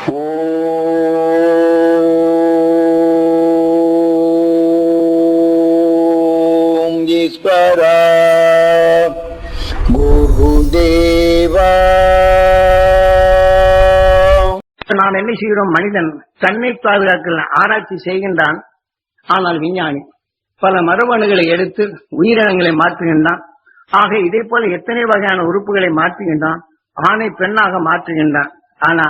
ஓம் ஈஸ்வரா குருதேவா. நாம் என்ன செய்கிறோம்? மனிதன் தண்ணீர் பாதுகாக்கல ஆராய்ச்சி செய்கின்றான். ஆனால் விஞ்ஞானி பல மரபணுகளை எடுத்து உயிரினங்களை மாற்றுகின்றான். ஆக இதே போல எத்தனை வகையான உறுப்புகளை மாற்றுகின்றான். ஆணை பெண்ணாக மாற்றுகின்றான். ஆனா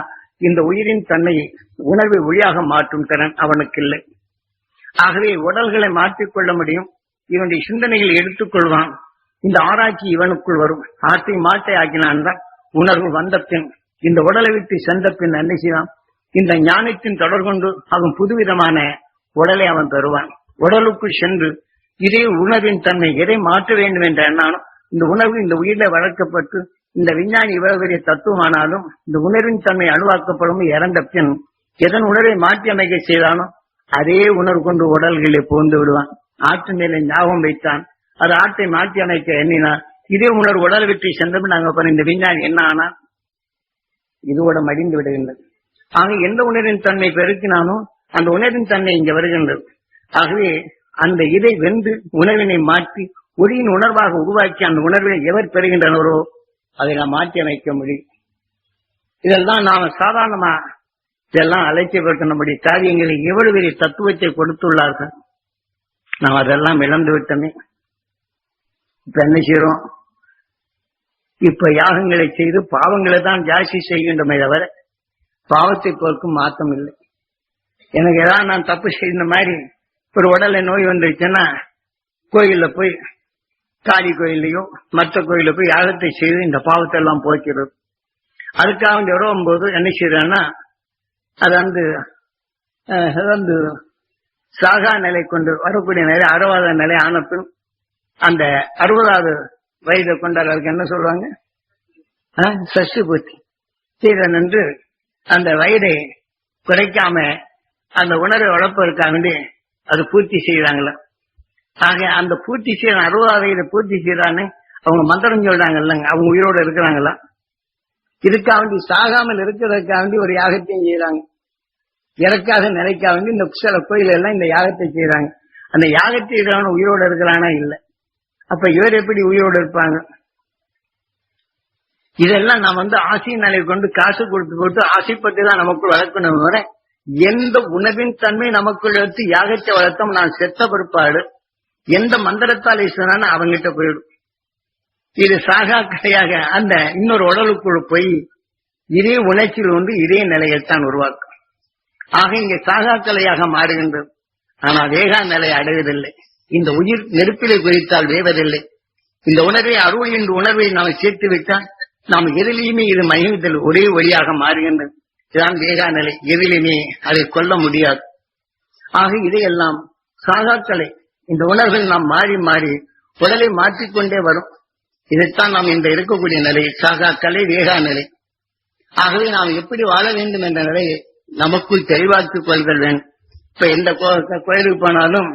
இந்த உயிரின் தன்மையை உணர்வை ஒளியாக மாற்றும் திறன் அவனுக்கு இல்லை. ஆகவே உடல்களை மாற்றிக்கொள்ள முடியும். இவனுடைய சிந்தனைகளை எடுத்துக்கொள்வான். இந்த ஆராய்ச்சி இவனுக்குள் வரும். ஆற்றை மாட்டை ஆக்கினான் தான் உணர்வு வந்த பின் இந்த உடலை விட்டு சென்ற பின் என்ன செய்வான்? இந்த ஞானத்தின் தொடர் கொண்டு அவன் புதுவிதமான உடலை அவன் தருவான். உடலுக்குள் சென்று இதே உணர்வின் தன்மை எதை மாற்ற வேண்டும் என்ற எண்ணாலும் இந்த உணர்வு இந்த உயிரில வளர்க்கப்பட்டு இந்த விஞ்ஞானி இவ்வளவு பெரிய தத்துவமானாலும் இந்த உணர்வின் தன்மை அணுவாக்கப்படும். இறந்த பின் எதன் உணர்வை மாற்றி அமைக்க செய்தானோ அதே உணர்வு கொண்டு உடல்களை புகுந்து விடுவான். ஆற்று மேலே ஞாபகம் வைத்தான். அது ஆற்றை மாற்றி அமைக்க எண்ணினான். இதே உணர்வு உடல் விட்டு சென்றபின் நாங்கள் இந்த விஞ்ஞானி என்ன ஆனா இதோட மடிந்து விடுகின்றது. ஆக எந்த உணர்வின் தன்மை பெருக்கினானோ அந்த உணர்வின் தன்மை இங்க வருகின்றது. ஆகவே அந்த இதை வென்று உணர்வினை மாற்றி ஒளியின் உணர்வாக உருவாக்கி அந்த உணர்வை எவர் பெறுகின்றனரோ அதை நாம் மாற்றி அமைக்க முடியும். இதெல்லாம் நாம சாதாரணமா இதெல்லாம் அழைக்கப்பட்ட நம்முடைய காரியங்களை எவ்வளவு பெரிய தத்துவத்தை கொடுத்துள்ளார்கள். நாம் அதெல்லாம் இழந்து விட்டோமே. இப்ப என்ன செய்யறோம்? இப்ப யாகங்களை செய்து பாவங்களை தான் ஜாஸ்தி செய்கின்றமே தவிர பாவத்தை போக்கும் மாற்றம் இல்லை. எனக்கு ஏதாவது நான் தப்பு செய்த மாதிரி ஒரு உடல்ல நோய் வந்துருச்சுன்னா கோயில்ல போய் காளி கோயிலையோ மற்ற கோயில போய் யாகத்தை செய்து இந்த பாவத்தை எல்லாம் போக்கிறது. அதுக்காக உறவும் போது என்ன செய்யறான்னா அது வந்து சாகா நிலை கொண்டு வரக்கூடிய நிலை 60வது நிலை ஆனப்பின் அந்த 60வது வயதை கொண்டாட அதுக்கு என்ன சொல்லுவாங்க? சஷ்டி பூர்த்தி செய்தன் என்று அந்த வயதை குறைக்காம அந்த உணர்வை வளர்ப்பதற்காக வேண்டி அது பூர்த்தி செய்யறாங்களா. ஆக அந்த பூர்த்தி செய்ய 60வது வயதை பூர்த்தி செய்யறான்னு அவங்க மந்திரம் சொல்றாங்க இல்லைங்க. அவங்க உயிரோடு இருக்கிறாங்களா? இதுக்காக வேண்டி சாகாமல் இருக்கிறதுக்காக வேண்டி ஒரு யாகத்தையும் செய்யறாங்க. இறக்காக நிலைக்காக வேண்டி இந்த சில கோயில் எல்லாம் இந்த யாகத்தை செய்யறாங்க. அந்த யாகத்தை உயிரோடு இருக்கிறானா இல்லை. அப்ப இவர் எப்படி உயிரோடு இருப்பாங்க? இதெல்லாம் நாம் ஆசை நிலை கொண்டு காசு கொடுத்து ஆசைப்பட்டு தான் நமக்குள் வளர்க்கணும். வர எந்த உணவின் தன்மை நமக்குள் எடுத்து யாகத்தை வளர்த்தோம் நான் செத்த பிற்பாடு எந்த மந்திரத்தால் ஈஸ்வரான அவங்கிட்ட போயிடும். இது சாகா கலையாக அந்த இன்னொரு உடலுக்குள் போய் இதே உணர்ச்சியில் வந்து இதே நிலையைத்தான் உருவாக்கும். ஆக இங்க சாகா கலையாக மாறுகின்றது. ஆனால் வேகா நிலையை அடைவதில்லை. இந்த உயிர் நெருப்பிலை குறித்தால் வேவதில்லை. இந்த உணர்வை அருள் என்ற உணர்வை நாம் சேர்த்து விட்டால் நாம் எதிலையுமே இது மகிழ்ந்தல் ஒரே ஒளியாக மாறுகின்றது. இதுதான் வேகா நிலை. எதிலுமே அதை கொல்ல முடியாது. ஆக இதையெல்லாம் சாகாக்களை இந்த உணர்வுகள் நாம் மாறி மாறி உடலை மாற்றிக்கொண்டே வரும். இதைத்தான் நாம் இந்த இருக்கக்கூடிய நிலை சாகாக்களை வேகா நிலை. ஆகவே நாம் எப்படி வாழ வேண்டும் என்ற நிலையை நமக்குள் தெளிவாக்கிக் கொள்தல் வேண்டும். இப்ப எந்த கோயிலுக்கு போனாலும்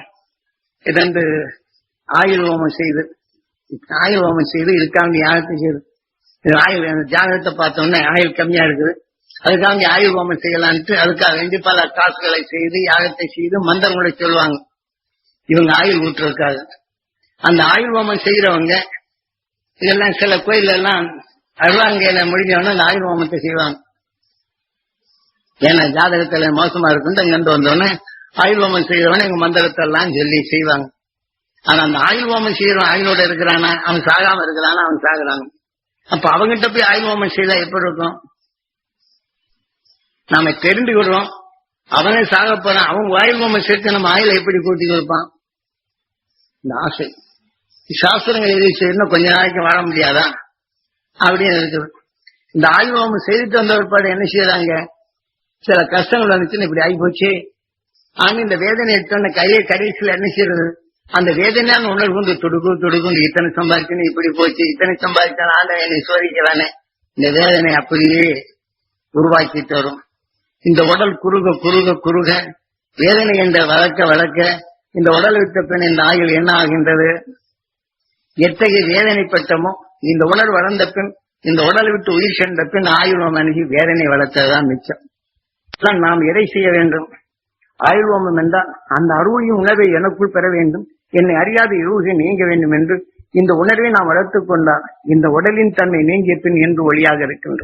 இதன்று ஆயுள் ஹோமம் செய்து இதுக்காக யாகத்தை செய்து ஆயுள் ஜாதகத்தை பார்த்தோம்னா ஆயுள் கம்மியா இருக்குது, அதுக்காக ஆயுள் ஹோமம் செய்யலான்ட்டு அதுக்காக வேண்டி பல காசுகளை செய்து யாகத்தை செய்து மந்திரங்களை சொல்லுவாங்க. இவங்க ஆயுள் ஊற்றுறதுக்காக அந்த ஆயுள் ஹோமம் செய்யறவங்க இதெல்லாம் சில கோயில எல்லாம் அருவாங்கையில முடிஞ்சவன அந்த ஆயுள் ஹோமத்தை செய்வாங்க. ஏன்னா ஜாதகத்துல மோசமா இருக்குன்னு இங்கிருந்து வந்தோடனே ஆயுள் ஹோமம் செய்யறவன எங்க மந்திரத்தை எல்லாம் சொல்லி செய்வாங்க. ஆனா அந்த ஆயுள் ஹோமம் செய்யறவன் ஆயுளோட இருக்கிறானா, அவன் சாகாம இருக்கிறானா, அவன் சாகுறாங்க. அப்ப அவங்கிட்ட போய் ஆயுள் ஹோமம் செய்தா எப்படி இருக்கும்? நாம தெரிந்து விடுறோம் அவனே சாக போறான். அவங்க ஆயுள் ஹோமம் சேர்த்து நம்ம ஆயுளை எப்படி கூட்டி கொடுப்பான்? இந்த ஆசை சாஸ்திரங்கள் எது செய்யணும் கொஞ்ச நாளைக்கு வாழ முடியாதா அப்படின்னு இருக்குது. இந்த ஆயுள் ஹோமம் செய்துட்டு வந்த ஒருபாடு என்ன செய்யறாங்க? சில கஷ்டங்கள் வந்துச்சுன்னு இப்படி ஆகி போச்சு. ஆனா இந்த வேதனை எடுத்த கையை கடைசியில் என்ன செய்யறது? அந்த வேதனையான உணர்வு வந்து துடுக்கும் இத்தனை சம்பாதிக்கணும், இப்படி போச்சு, இத்தனை சம்பாதிச்சாலும் ஆண்ட என்னை சோதிக்கிறானே, இந்த வேதனை அப்படியே உருவாக்கிட்டு வரும். இந்த உடல் குறுக வேதனை என்ற வளர்க்க இந்த உடல் விட்ட பின் இந்த ஆயுள் என்ன ஆகின்றது? எத்தகைய வேதனைப்பட்டமோ இந்த உணர்வு வளர்ந்த பின் இந்த உடலை விட்டு உயிர் சென்ற பின் ஆயுள் அணுகி வேதனை வளர்த்ததுதான் மிச்சம். நாம் எதை செய்ய வேண்டும்? ஆயுள்வோமம் என்றால் அந்த அருளின் உணர்வை எனக்குள் பெற வேண்டும், என்னை அறியாத இருள்கள் நீங்க வேண்டும் என்று இந்த உணர்வை நாம் வளர்த்துக் கொண்டால் இந்த உடலின் தன்மை நீங்கிய பின் என்று ஒளியாக இருக்கின்றோம்.